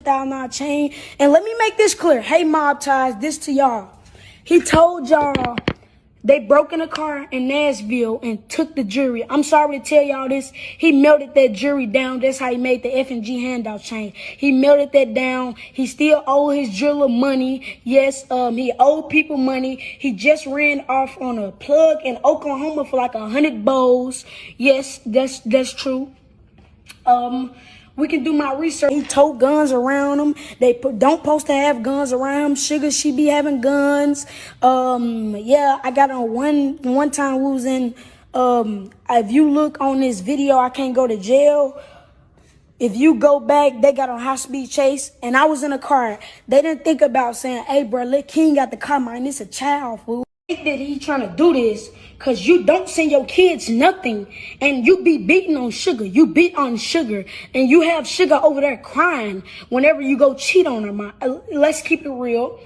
$100,000 chain. And let me make this clear. Hey, mob ties, this to y'all. He told y'all they broke in a car in Nashville and took the jewelry. I'm sorry to tell y'all this. He melted that jewelry down. That's how he made the F&G handout chain. He melted that down. He still owe his jeweler money. Yes, he owed people money. He just ran off on a plug in Oklahoma for like 100 bowls. Yes, that's true. We can do my research. He tote guns around him. They don't supposed to have guns around him. Sugar, she be having guns. Yeah, I got on one time we was in, if you look on this video, I can't go to jail. If you go back, they got on high speed chase and I was in a car. They didn't think about saying, hey bro, let King got the car, man, it's a child, fool. That he trying to do this because you don't send your kids nothing and you be beating on Sugar. You beat on Sugar and you have Sugar over there crying whenever you go cheat on her, man. Let's keep it real.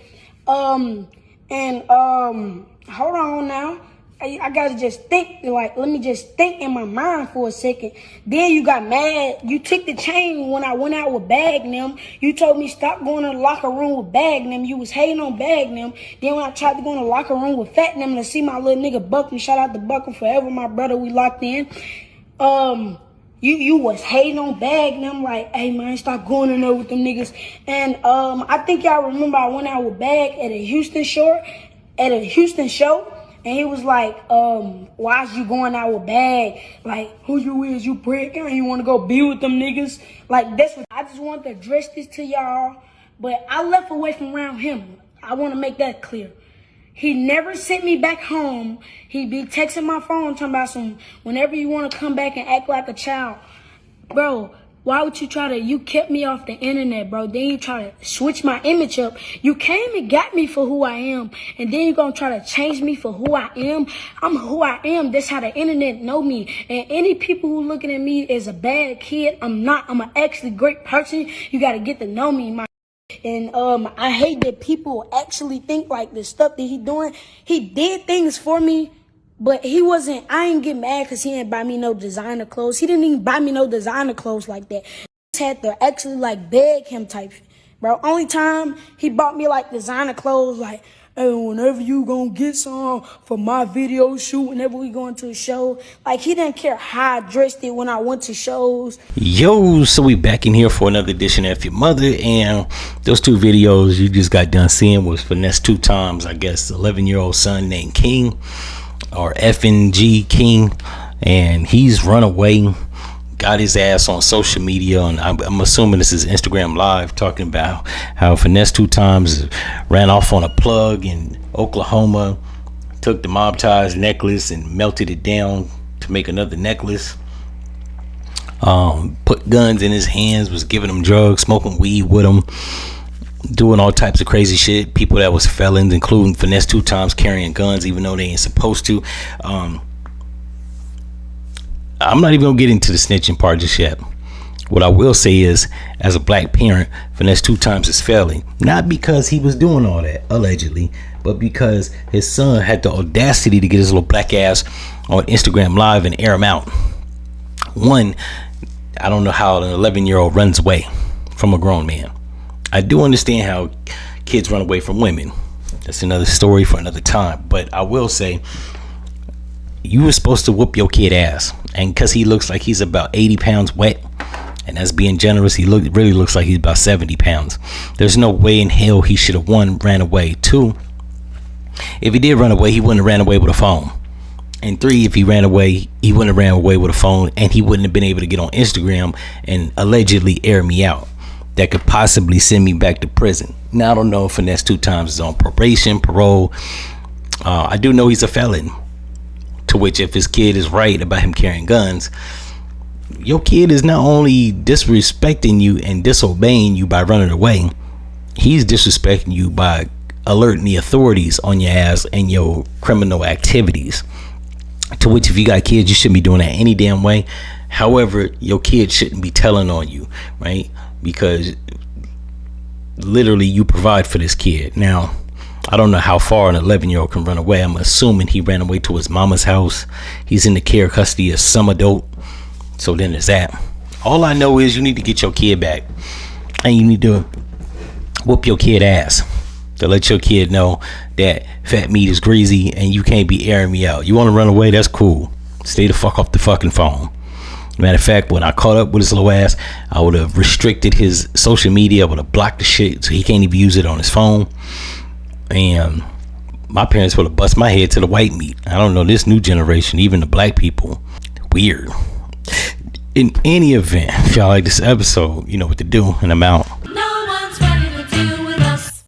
Hold on now. I gotta just think, like, let me just think in my mind for a second. Then you got mad. You took the chain when I went out with Bag them. You told me stop going to the locker room with Bag them. You was hating on Bag them. Then when I tried to go in the locker room with Fat them to see my little nigga Buckley, shout out to Buckley forever, my brother, we locked in. You was hating on Bag them, like, hey man, stop going in there with them niggas. And I think y'all remember I went out with Bag at a Houston show. And he was like, why is you going out with Bag? Like, who you is, you prick? I ain't want to go be with them niggas. Like, that's what I just want to address this to y'all. But I left away from around him. I want to make that clear. He never sent me back home. He be texting my phone talking about some, whenever you want to come back and act like a child. Bro, why would you you kept me off the internet, bro. Then you try to switch my image up. You came and got me for who I am. And then you gonna try to change me for who I am. I'm who I am. That's how the internet know me. And any people who looking at me as a bad kid, I'm not. I'm an actually great person. You gotta get to know me, my. And I hate that people actually think like the stuff that he doing. He did things for me. But he wasn't, I ain't get mad because he didn't buy me no designer clothes. He didn't even buy me no designer clothes like that. I had to actually like beg him type shit. Bro, only time he bought me like designer clothes, like, hey, whenever you gonna get some for my video shoot, whenever we going to a show. Like, he didn't care how I dressed it when I went to shows. Yo, so we back in here for another edition of F-ya-Motha, and those two videos you just got done seeing was FYNESS2TYMES, I guess, 11-year-old son named King, or F&G King, and he's run away, got his ass on social media, and I'm assuming this is Instagram Live, talking about how FYNESS2TYMES ran off on a plug in Oklahoma, took the mob ties necklace and melted it down to make another necklace, put guns in his hands, was giving him drugs, smoking weed with him, doing all types of crazy shit. People that was felons, including FYNESS2TYMES, carrying guns even though they ain't supposed to. I'm not even gonna get into the snitching part just yet. What I will say is, as a black parent, FYNESS2TYMES is failing, not because he was doing all that allegedly, but because his son had the audacity to get his little black ass on Instagram Live and air him out. One, I don't know how an 11-year-old runs away from a grown man. I do understand how kids run away from women. That's another story for another time. But I will say, you were supposed to whoop your kid ass. And because he looks like he's about 80 pounds wet, and that's being generous, he really looks like he's about 70 pounds. There's no way in hell he should have, one, ran away. Two, if he did run away, he wouldn't have ran away with a phone. And three, if he ran away, he wouldn't have ran away with a phone, and he wouldn't have been able to get on Instagram and allegedly air me out. That could possibly send me back to prison. Now, I don't know if FYNESS2TYMES is on probation, parole. I do know he's a felon. To which, if his kid is right about him carrying guns, your kid is not only disrespecting you and disobeying you by running away, he's disrespecting you by alerting the authorities on your ass and your criminal activities. To which, if you got kids, you shouldn't be doing that any damn way. However, your kid shouldn't be telling on you, right? Because literally you provide for this kid. Now, I don't know how far an 11-year-old can run away. I'm assuming he ran away to his mama's house. He's in the care custody of some adult. So then there's that. All I know is you need to get your kid back. And you need to whoop your kid ass to let your kid know that fat meat is greasy and you can't be airing me out. You want to run away? That's cool. Stay the fuck off the fucking phone. Matter of fact, when I caught up with his little ass, I would have restricted his social media. I would have blocked the shit so he can't even use it on his phone. And my parents would have bust my head to the white meat. I don't know, this new generation, even the black people, weird. In any event, if y'all like this episode, you know what to do, and I'm out. No.